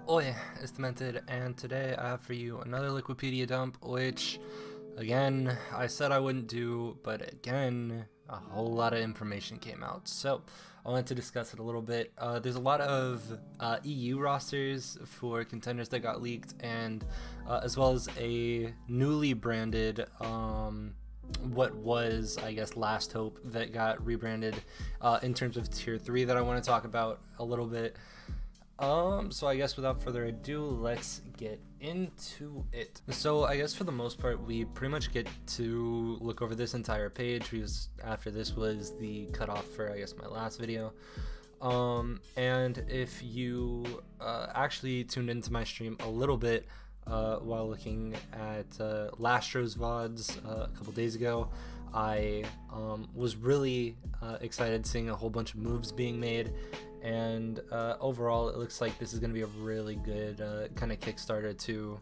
Oi, it's Demented, and today I have for you another Liquipedia dump, which, again, I said I wouldn't do, but again, a whole lot of information came out. So, I wanted to discuss it a little bit. There's a lot of EU rosters for Contenders that got leaked, and as well as a newly branded, what was, I guess, Last Hope that got rebranded in terms of Tier 3 that I want to talk about a little bit. So I guess without further ado, let's get into it. So I guess for the most part, we pretty much get to look over this entire page because after this was the cutoff for, I guess, my last video. And if you actually tuned into my stream a little bit while looking at Lastro's VODs a couple days ago, I was really excited seeing a whole bunch of moves being made, and overall it looks like this is going to be a really good kind of Kickstarter to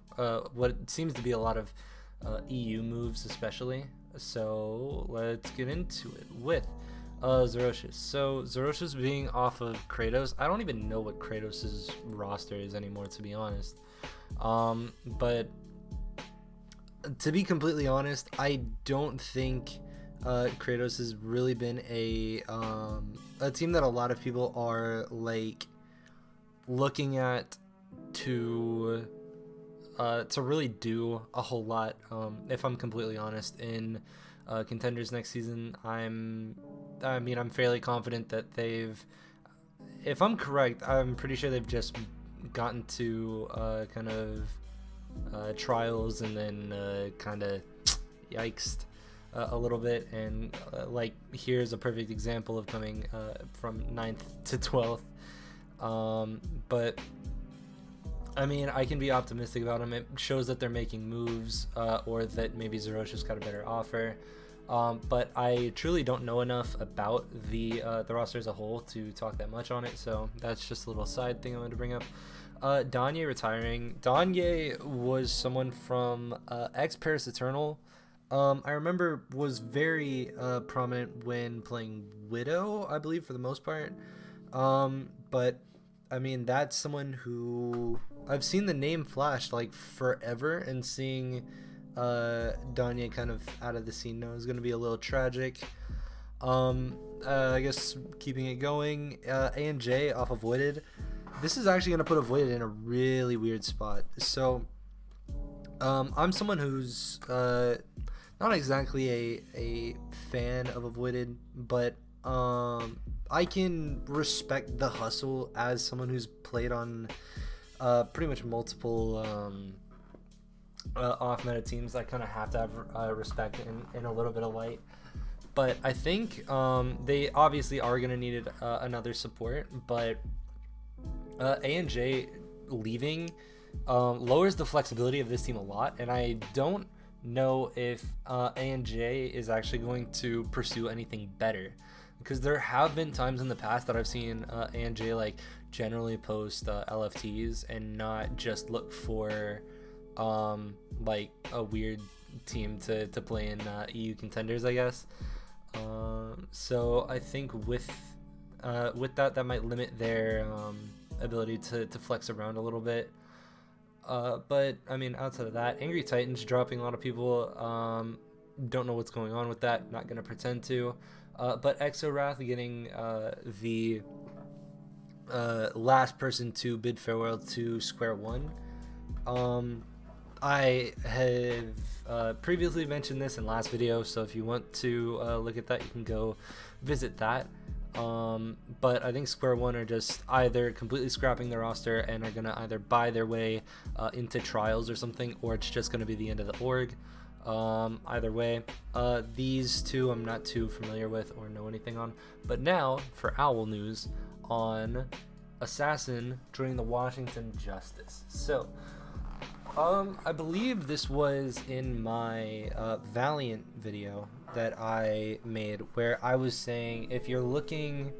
what seems to be a lot of EU moves especially. So let's get into it with Zeerocious. So Zeerocious being off of Cratos, I don't even know what Kratos' roster is anymore, to be honest. But to be completely honest, I don't think Kratos has really been a team that a lot of people are like looking at to really do a whole lot. If I'm completely honest, in Contenders next season, I'm fairly confident that if I'm correct, I'm pretty sure they've just gotten to kind of trials and then kind of yikes a little bit, and like here's a perfect example of coming from 9th to 12th. But I mean, I can be optimistic about them. It shows that they're making moves, or that maybe Zeerocious got a better offer. But I truly don't know enough about the roster as a whole to talk that much on it, so that's just a little side thing I wanted to bring up. Danye retiring. Danye was someone from Paris Eternal. I remember was very prominent when playing Widow, I believe, for the most part. But I mean, that's someone who I've seen the name flashed like forever, and seeing Danye kind of out of the scene now is going to be a little tragic. I guess keeping it going, A&J off of Voided. This is actually going to put Avoided in a really weird spot. So I'm someone who's not exactly a fan of Avoided, but I can respect the hustle as someone who's played on pretty much multiple off-meta teams. I kind of have to have respect in a little bit of light. But I think they obviously are going to need another support, but A&J leaving lowers the flexibility of this team a lot, and I don't know if A&J is actually going to pursue anything better, because there have been times in the past that I've seen A&J like generally post LFTs and not just look for like a weird team to play in EU Contenders, I guess. So I think with that might limit their ability to flex around a little bit. But I mean, outside of that, Angry Titans dropping a lot of people. Don't know what's going on with that, not gonna pretend to. But exorath getting the last person to bid farewell to Square One. I have previously mentioned this in last video, so if you want to look at that, you can go visit that. But I think Square One are just either completely scrapping their roster and are gonna either buy their way into trials or something, or it's just gonna be the end of the org. Either way, these two I'm not too familiar with or know anything on. But now for Owl news on Assassin joining the Washington Justice. So I believe this was in my Valiant video that I made, where I was saying if you're looking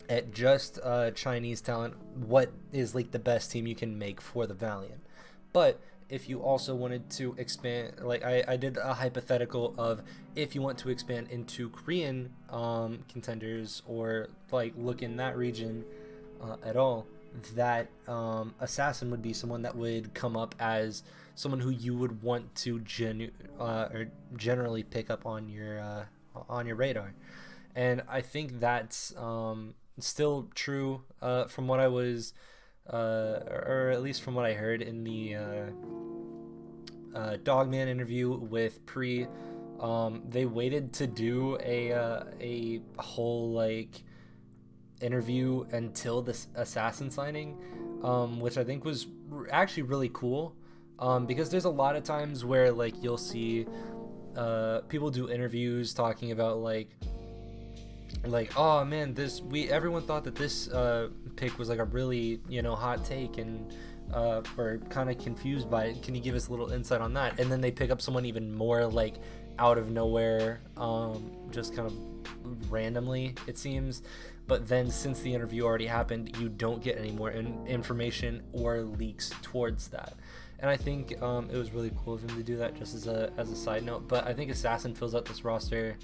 at just Chinese talent, what is like the best team you can make for the Valiant. But if you also wanted to expand, like I did a hypothetical of if you want to expand into Korean Contenders, or like look in that region at all, that assassin would be someone that would come up as someone who you would want to or generally pick up on your radar. And I think that's still true from what I was, or at least from what I heard in the Dogman interview with Pre. They waited to do a whole like interview until this assassin signing, which I think was actually really cool, because there's a lot of times where like you'll see people do interviews talking about like oh man, everyone thought that this pick was like a really hot take, and or kind of confused by it. Can you give us a little insight on that? And then they pick up someone even more like out of nowhere, just kind of randomly, it seems. But then since the interview already happened, you don't get any more information or leaks towards that. And I think it was really cool of him to do that, just as a side note. But I think Assassin fills out this roster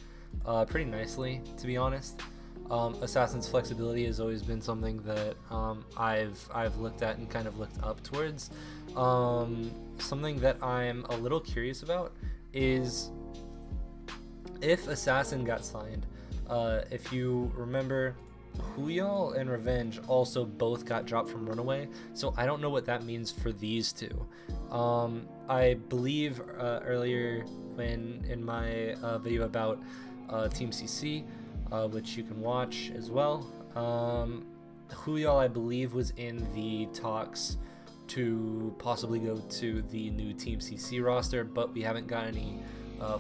pretty nicely, to be honest. Assassin's flexibility has always been something that I've looked at and kind of looked up towards. Something that I'm a little curious about is if Assassin got signed. If you remember, Huyal and Revenge also both got dropped from Runaway, so I don't know what that means for these two. I believe earlier when in my video about Team CC, which you can watch as well, Huyal, I believe, was in the talks to possibly go to the new Team CC roster, but we haven't got any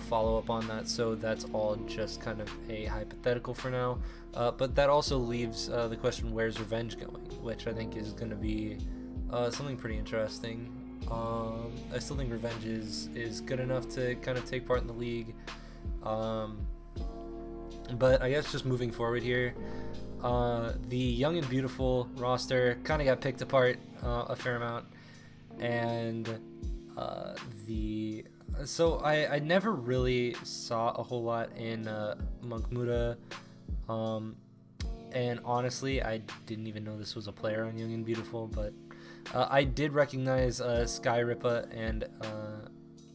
follow-up on that, so that's all just kind of a hypothetical for now. But that also leaves the question, where's Revenge going, which I think is going to be something pretty interesting. I still think Revenge is good enough to kind of take part in the league, but I guess just moving forward here, the Young and Beautiful roster kind of got picked apart a fair amount, and so I never really saw a whole lot in Monk Muda, and honestly I didn't even know this was a player on Young and Beautiful, but I did recognize Sky Ripa and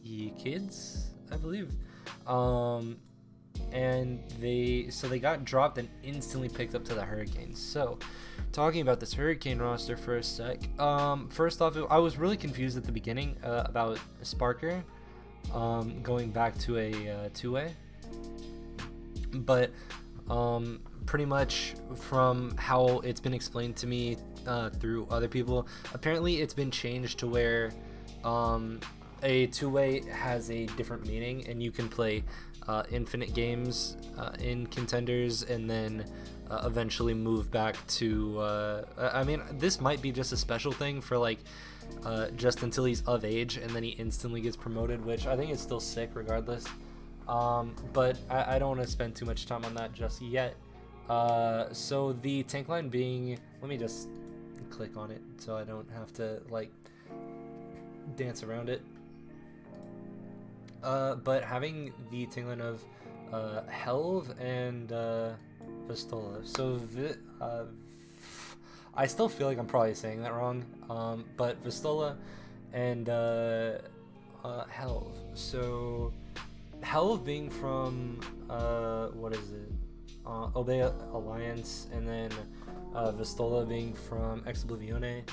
Ye Kids, I believe, and they got dropped and instantly picked up to the Hurricanes. So talking about this Hurricane roster for a sec, first off, I was really confused at the beginning about Sparker going back to a two-way, but pretty much from how it's been explained to me through other people, apparently it's been changed to where a two-way has a different meaning, and you can play infinite games in Contenders, and then eventually move back to I mean, this might be just a special thing for like just until he's of age, and then he instantly gets promoted, which I think is still sick regardless. But I don't want to spend too much time on that just yet. So the tank line being, let me just click on it so I don't have to like dance around it. But having the tank line of Helv and Vistola. So I still feel like I'm probably saying that wrong. But Vistola and Helv. So Helv being from what is it? Obey Alliance, and then Vistola being from Ex Oblivione.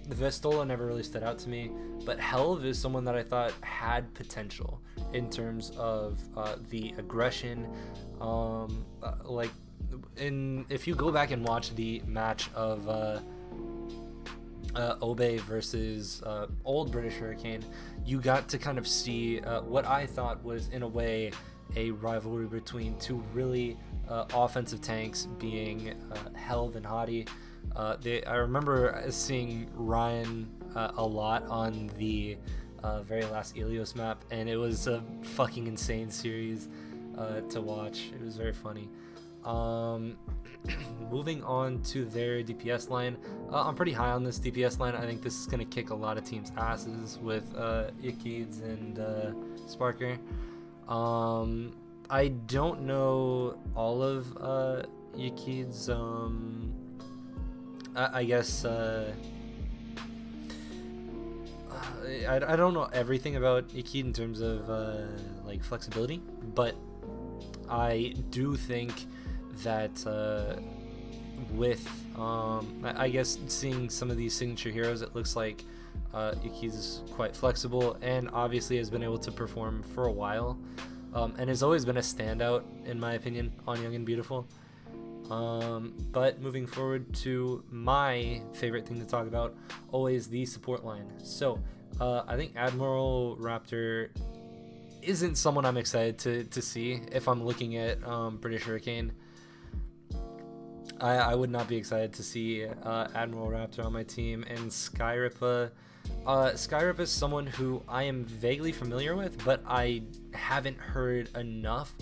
The Vistola never really stood out to me, but Helv is someone that I thought had potential in terms of the aggression. Like, if you go back and watch the match of Obey versus old British Hurricane, you got to kind of see what I thought was, in a way, a rivalry between two really offensive tanks, being Helv and Hadi. I remember seeing Ryan a lot on the very last Ilios map, and it was a fucking insane series to watch. It was very funny. Moving on to their DPS line, I'm pretty high on this DPS line. I think this is going to kick a lot of teams' asses with Ikids and Sparker. I don't know all of Yakid's I guess I don't know everything about Iki in terms of like flexibility, but I do think that with I guess seeing some of these signature heroes, it looks like Iki's quite flexible and obviously has been able to perform for a while, and has always been a standout in my opinion on Young and Beautiful. But moving forward to my favorite thing to talk about, always the support line. So I think Admiral Raptor isn't someone I'm excited to see if I'm looking at British Hurricane. I would not be excited to see Admiral Raptor on my team. And Skyripa is someone who I am vaguely familiar with, but I haven't heard enough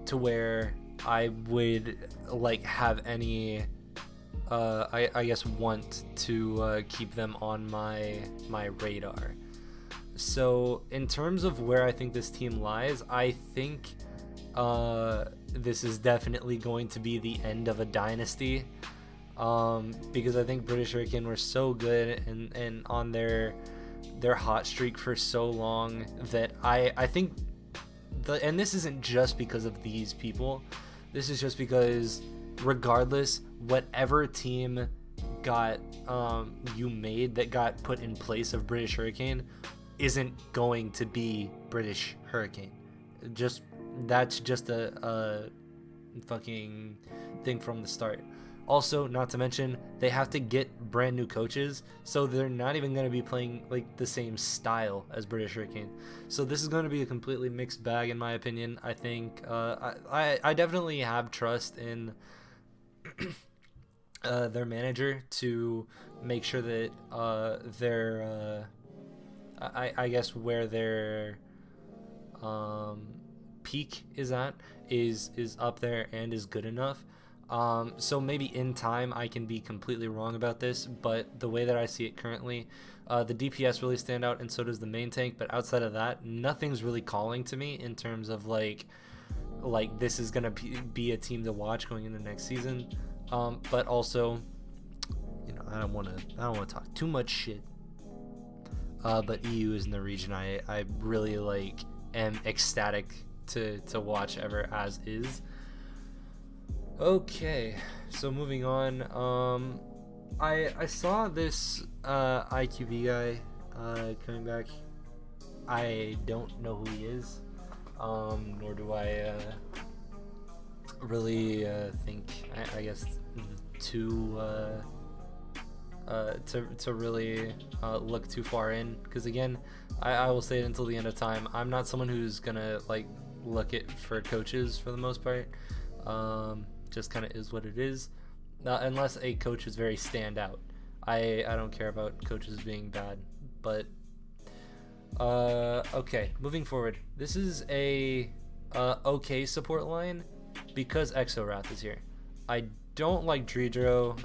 to where I would like have any I guess want to keep them on my radar. So in terms of where I think this team lies, I think this is definitely going to be the end of a dynasty, because I think British Hurricane were so good and on their hot streak for so long that I think and this isn't just because of these people, this is just because regardless, whatever team got you made that got put in place of British Hurricane isn't going to be British Hurricane. That's just a fucking thing from the start. Also, not to mention, they have to get brand new coaches, so they're not even going to be playing like the same style as British Hurricane. So this is going to be a completely mixed bag in my opinion. I think I definitely have trust in their manager to make sure that their I guess where their peak is at is up there and is good enough. So maybe in time I can be completely wrong about this, but the way that I see it currently, the DPS really stand out, and so does the main tank. But outside of that, nothing's really calling to me in terms of like this is gonna be a team to watch going into next season. But also, you know, I don't want to talk too much shit. But EU is in the region I really like am ecstatic to watch ever as is. Okay, so moving on, I saw this IQB guy coming back. I don't know who he is, nor do I really think I guess to really look too far in, because again, I will say it until the end of time, I'm not someone who's gonna like look at for coaches for the most part. Just kind of is what it is, unless a coach is very standout. I don't care about coaches being bad. But okay, moving forward, this is a okay support line because exorath is here. I don't like Dredro,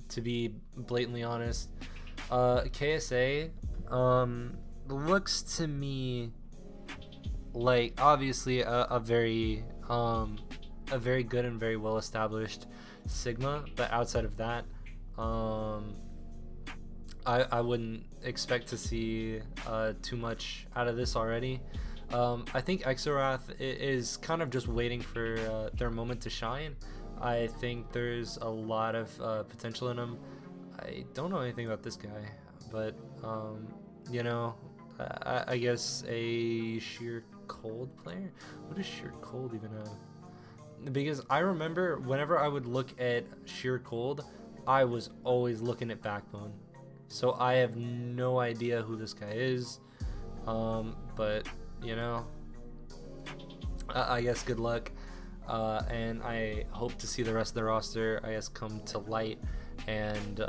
to be blatantly honest. KSA looks to me like obviously a very good and very well established Sigma, but outside of that, I wouldn't expect to see too much out of this already. I think exorath is kind of just waiting for their moment to shine. I think there's a lot of potential in him. I don't know anything about this guy, but you know, I guess a sheer cold player. What does sheer cold even have? Because I remember whenever I would look at sheer cold, I was always looking at backbone. So I have no idea who this guy is. But you know, I guess good luck. And I hope to see the rest of the roster, I guess, come to light and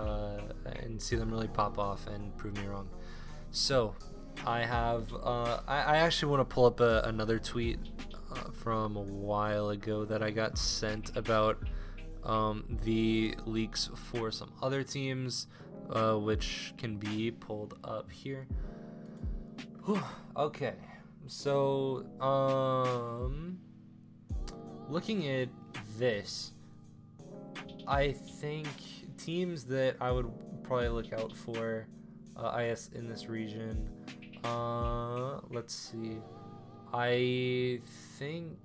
see them really pop off and prove me wrong. So I have I actually want to pull up another tweet from a while ago that I got sent about the leaks for some other teams, which can be pulled up here. Okay, so looking at this, I think teams that I would probably look out for, I guess, in this region. Let's see. I think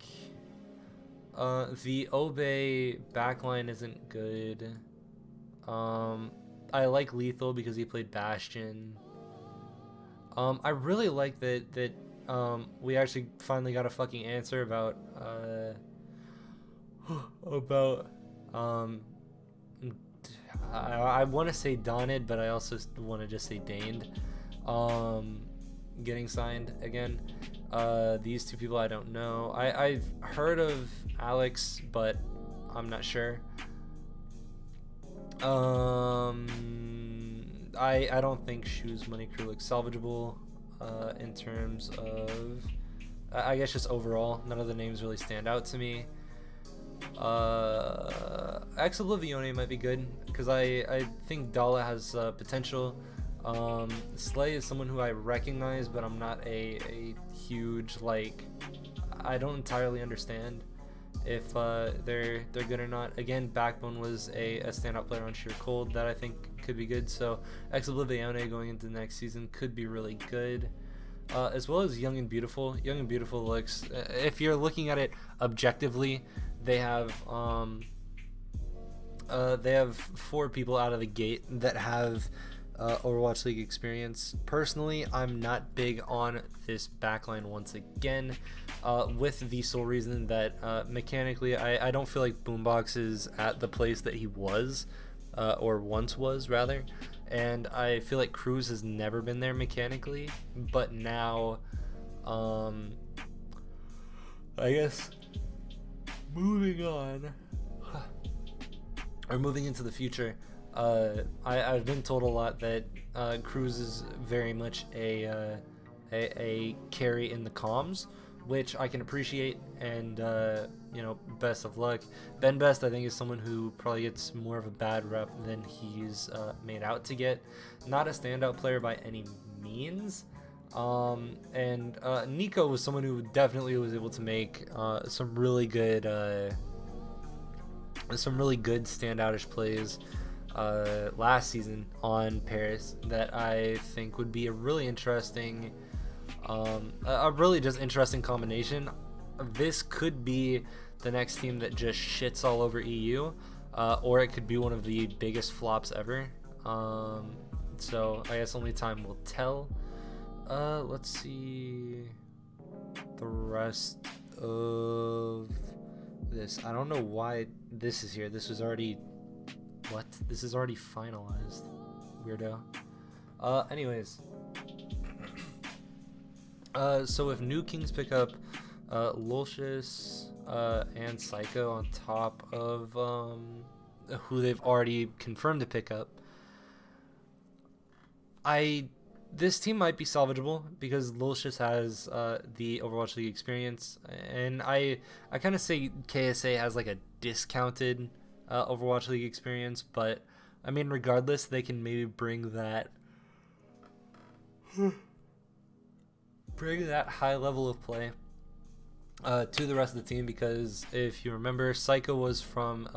the Obey backline isn't good. I like Lethal because he played Bastion. I really like that we actually finally got a fucking answer about I want to say Donid, but I also want to just say Daned getting signed again. These two people I don't know. I've heard of Alex, but I'm not sure. I don't think Shoes Money Crew looks salvageable in terms of I guess just overall. None of the names really stand out to me. Ex Oblivione might be good because I think Dala has potential. Slay is someone who I recognize, but I'm not a huge, like, I don't entirely understand if they're good or not. Again, Backbone was a standout player on Sheer Cold that I think could be good, so Ex Oblivione going into the next season could be really good. As well as Young and Beautiful. Young and Beautiful looks, if you're looking at it objectively, they have 4 people out of the gate that have Overwatch League experience. Personally, I'm not big on this backline once again, with the sole reason that mechanically I don't feel like Boombox is at the place that he was, or once was rather, and I feel like Cruz has never been there mechanically, but now I guess moving on or moving into the future, I've been told a lot that Cruz is very much a carry in the comms, which I can appreciate, and you know, best of luck. Ben Best, I think, is someone who probably gets more of a bad rep than he's made out to get. Not a standout player by any means. And Nico was someone who definitely was able to make some really good standoutish plays last season on Paris that I think would be a really interesting, a really just interesting combination. This could be the next team that just shits all over EU, or it could be one of the biggest flops ever. So I guess only time will tell. Let's see the rest of this. I don't know why this is here. This was already, what? This is already finalized. Weirdo. Anyways. So if new Kings pick up Lucius and Psycho on top of who they've already confirmed to pick up, this team might be salvageable because Lucius has the Overwatch League experience, and I kind of say KSA has like a discounted Overwatch League experience, but I mean, regardless, they can maybe bring that high level of play to the rest of the team, because if you remember, Psycho was from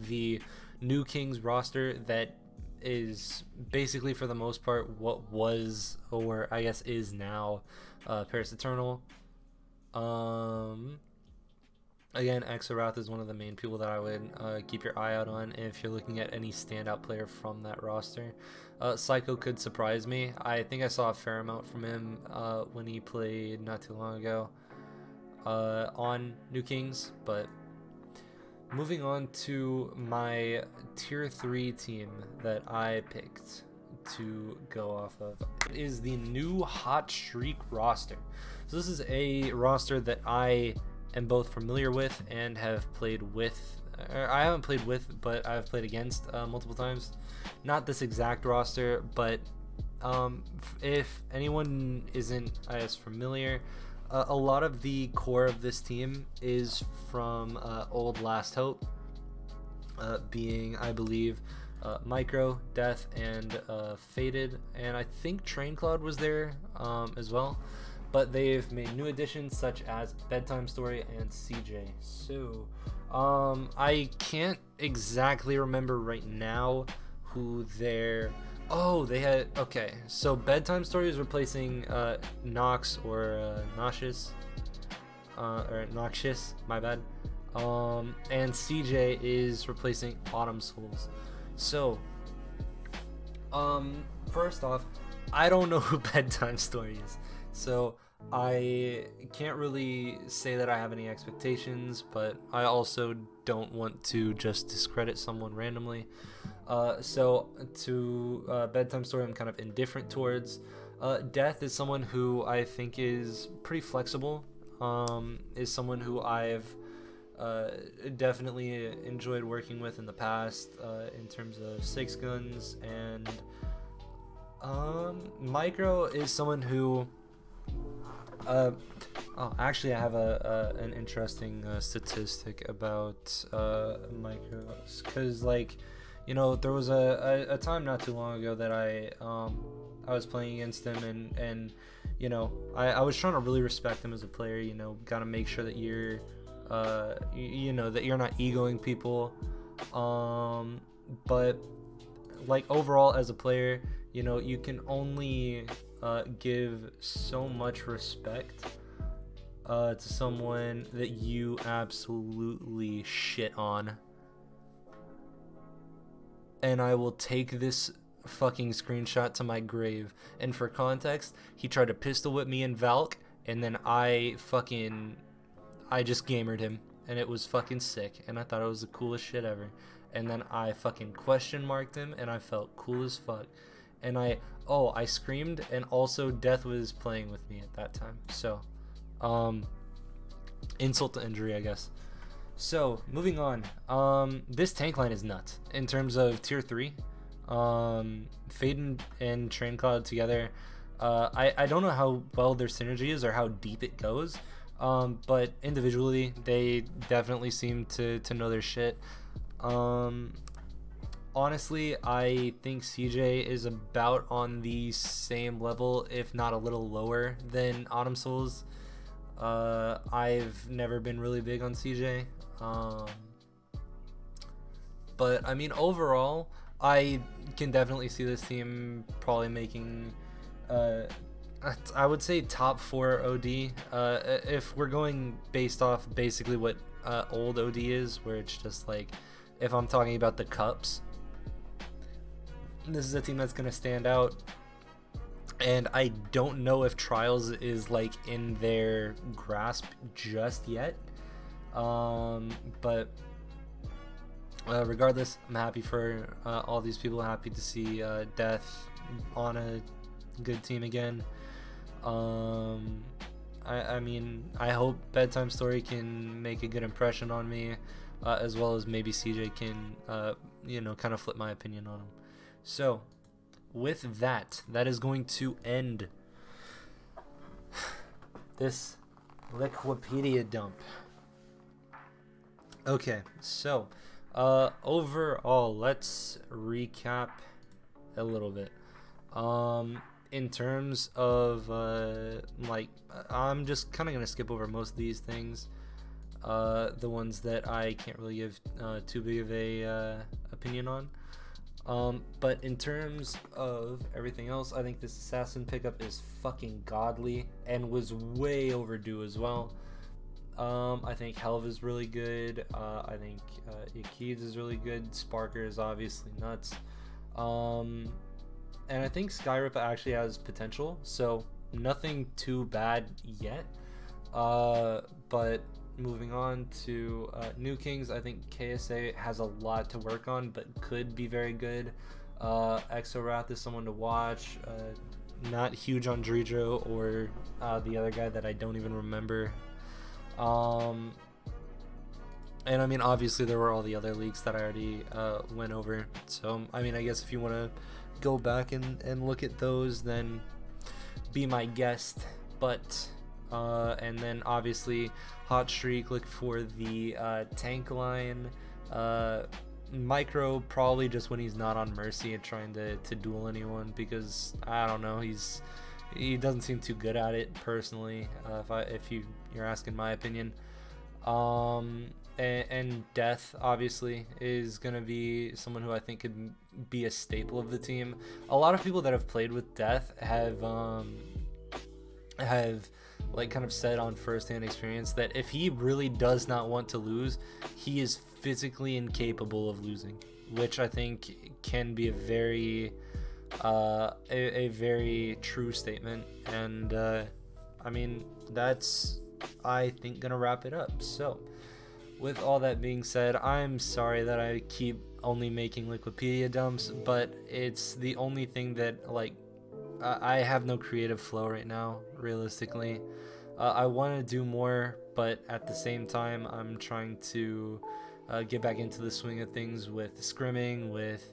the new Kings roster that is basically, for the most part, what was, or I guess is now, Paris Eternal. Again, exorath is one of the main people that I would keep your eye out on if you're looking at any standout player from that roster. Psycho could surprise me. I think I saw a fair amount from him when he played not too long ago on New Kings. But moving on to my tier 3 team that I picked to go off of, it is the new Hot Streak roster. So this is a roster that I am both familiar with and have played with. I haven't played with, but I've played against multiple times. Not this exact roster, but if anyone isn't as familiar, a lot of the core of this team is from old Last Hope, being, I believe, Micro, Death, and Faded, and I think Train Cloud was there as well. But they've made new additions such as Bedtime Story and CJ. So I can't exactly remember right now who their... Oh, they had... Okay, so Bedtime Story is replacing Nox or Noxious. Or Noxious, my bad. And CJ is replacing Autumn Souls. So, first off, I don't know who Bedtime Story is. So, I can't really say that I have any expectations, but I also don't want to just discredit someone randomly. So to Bedtime Story, I'm kind of indifferent towards. Death is someone who I think is pretty flexible, is someone who I've definitely enjoyed working with in the past in terms of six guns, and Micro is someone who actually I have an interesting statistic about Micros, because like, you know, there was a time not too long ago that I was playing against him, and you know, I was trying to really respect him as a player. You know, gotta make sure that you're you know, that you're not egoing people, but like overall as a player, you know, you can only give so much respect to someone that you absolutely shit on. And I will take this fucking screenshot to my grave. And for context, he tried to pistol whip me in Valk, and then I just gamered him, and it was fucking sick, and I thought it was the coolest shit ever. And then I fucking question marked him, and I felt cool as fuck. And I screamed, and also Death was playing with me at that time. So, insult to injury, I guess. So, moving on. This tank line is nuts in terms of tier 3. Fade and Train Cloud together. I don't know how well their synergy is or how deep it goes. But individually, they definitely seem to know their shit. Honestly, I think CJ is about on the same level, if not a little lower, than Autumn Souls. I've never been really big on CJ. But I mean, overall, I can definitely see this team probably making, I would say top 4 OD. If we're going based off basically what old OD is, where it's just like, if I'm talking about the cups, this is a team that's going to stand out. And I don't know if Trials is like in their grasp just yet. But regardless, I'm happy for all these people. Happy to see Death on a good team again. I mean, I hope Bedtime Story can make a good impression on me, as well as maybe CJ can, you know, kind of flip my opinion on him. So, with that is going to end this Liquipedia dump. Okay, so overall, let's recap a little bit. In terms of like, I'm just kind of gonna skip over most of these things, the ones that I can't really give too big of a opinion on. But in terms of everything else, I think this assassin pickup is fucking godly and was way overdue as well. I think Helv is really good. I think Yakids is really good. Sparker is obviously nuts. And I think Skyrip actually has potential, so nothing too bad yet. But moving on to New Kings, I think KSA has a lot to work on, but could be very good. Exorath is someone to watch. Not huge on Dredro or the other guy that I don't even remember. And I mean, obviously there were all the other leaks that I already went over. So I mean, I guess if you want to go back and look at those, then be my guest. But and then obviously Hot Streak, look for the tank line. Micro probably just when he's not on Mercy and trying to duel anyone, because I don't know, he doesn't seem too good at it personally, if you're asking my opinion. and Death obviously is gonna be someone who I think could be a staple of the team. A lot of people that have played with Death have like kind of said on first-hand experience that if he really does not want to lose, he is physically incapable of losing, which I think can be a very very true statement. And I mean, that's, I think, gonna wrap it up. So with all that being said, I'm sorry that I keep only making Liquipedia dumps, but it's the only thing that, like, I have no creative flow right now, realistically. I want to do more, but at the same time, I'm trying to get back into the swing of things with scrimming, with,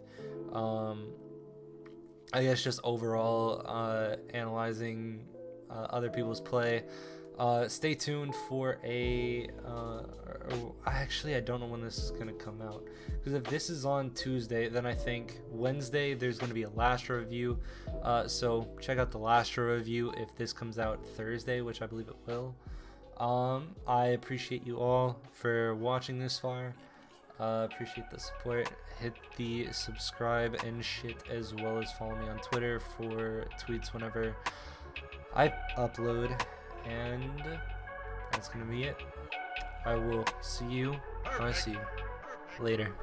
I guess, just overall analyzing other people's play. Stay tuned for a actually, I don't know when this is gonna come out, because if this is on Tuesday, then I think Wednesday there's gonna be a Lastra review, so check out the Lastra review if this comes out Thursday, which I believe it will. I appreciate you all for watching this far. Appreciate the support. Hit the subscribe and shit, as well as follow me on Twitter for tweets whenever I upload. And that's gonna be it. I will see you when I see you later.